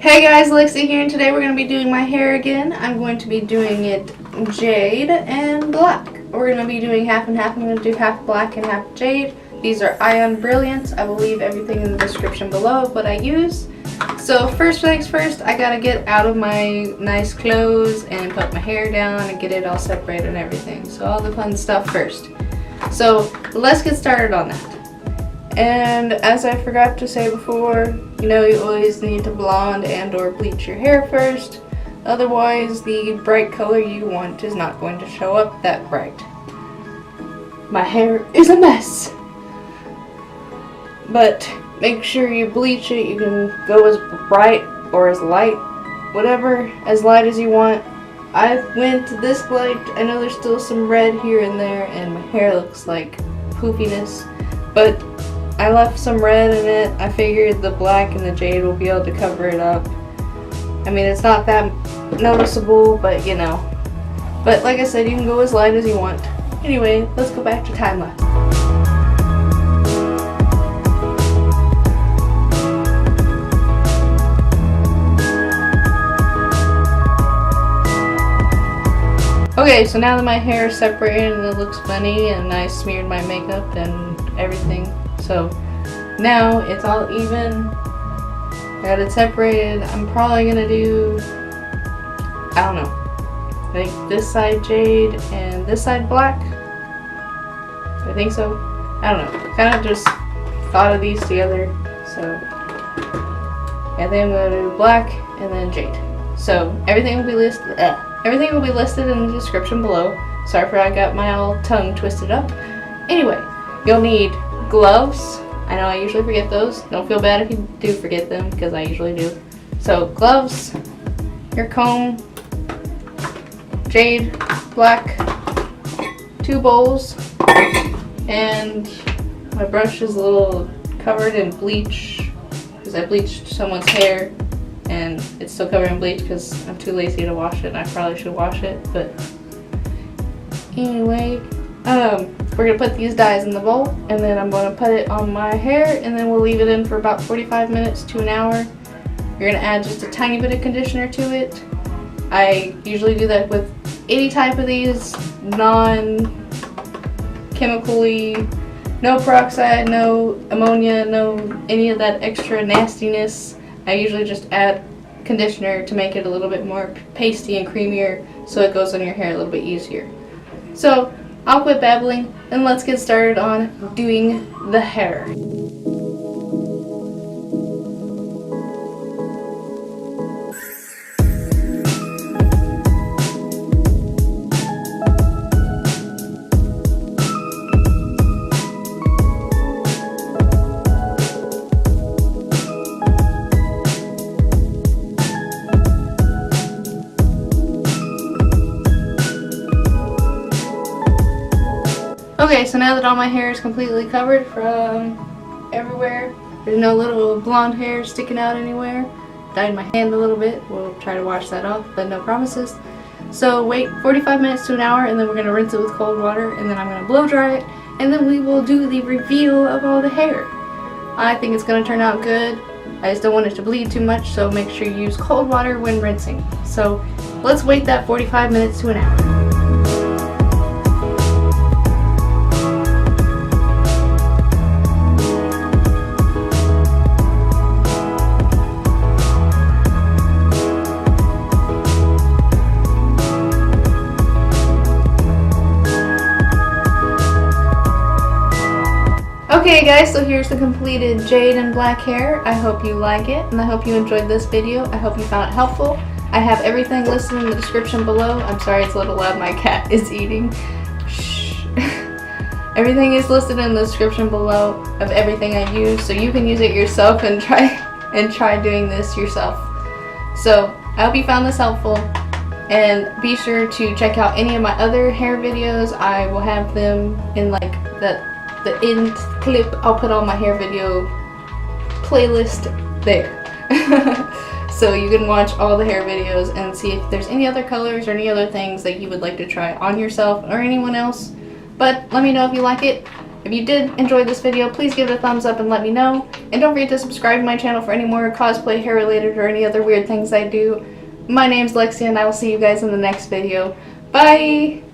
Hey guys, Alexeja here, and today we're going to be doing my hair again. I'm going to be doing it jade and black. We're going to be doing half and half. I'm going to do half black and half jade. These are Ion Brilliance. I will leave everything in the description below of what I use. So first things first, I got to get out of my nice clothes and put my hair down and get it all separated and everything. So all the fun stuff first. So let's get started on that. And as I forgot to say before, you know you always need to blonde and or bleach your hair first. Otherwise, the bright color you want is not going to show up that bright. My hair is a mess. But make sure you bleach it. You can go as bright or as light, whatever, as light as you want. I went this light. I know there's still some red here and there, and my hair looks like poofiness, but I left some red in it. I figured the black and the jade will be able to cover it up. I mean, it's not that noticeable, but you know. But like I said, you can go as light as you want. Anyway, let's go back to time lapse. Okay, so now that my hair is separated and it looks funny and I smeared my makeup and everything, so now it's all even. I got it separated. I'm probably gonna do, I don't know, I think this side jade and this side black. I think so. I don't know. Kind of just thought of these together. So I think I'm gonna do black and then jade. So everything will be listed. Everything will be listed in the description below. Sorry for I got my all tongue twisted up. Anyway, you'll need gloves. I know I usually forget those. Don't feel bad if you do forget them, because I usually do. So gloves, your comb, jade, black, 2 bowls, and my brush is a little covered in bleach because I bleached someone's hair and it's still covered in bleach because I'm too lazy to wash it, and I probably should wash it. But anyway, we're going to put these dyes in the bowl, and then I'm going to put it on my hair, and then we'll leave it in for about 45 minutes to an hour. You're going to add just a tiny bit of conditioner to it. I usually do that with any type of these, non-chemically, no peroxide, no ammonia, no any of that extra nastiness. I usually just add conditioner to make it a little bit more pasty and creamier so it goes on your hair a little bit easier. So I'll quit babbling and let's get started on doing the hair. Okay, so now that all my hair is completely covered from everywhere, there's no little blonde hair sticking out anywhere. Dyed my hand a little bit. We'll try to wash that off, but no promises. So wait 45 minutes to an hour, and then we're going to rinse it with cold water, and then I'm going to blow dry it, and then we will do the reveal of all the hair. I think it's going to turn out good. I just don't want it to bleed too much, so make sure you use cold water when rinsing. So let's wait that 45 minutes to an hour. Okay guys, so here's the completed jade and black hair. I hope you like it, and I hope you enjoyed this video. I hope you found it helpful. I have everything listed in the description below. I'm sorry it's a little loud, my cat is eating. Shh. Everything is listed in the description below of everything I use, so you can use it yourself and try doing this yourself. So I hope you found this helpful, and be sure to check out any of my other hair videos. I will have them in like the end clip. I'll put all my hair video playlist there. So you can watch all the hair videos and see if there's any other colors or any other things that you would like to try on yourself or anyone else. But let me know if you like it. If you did enjoy this video, please give it a thumbs up and let me know. And don't forget to subscribe to my channel for any more cosplay, hair related, or any other weird things I do. My name's Alexeja and I will see you guys in the next video. Bye!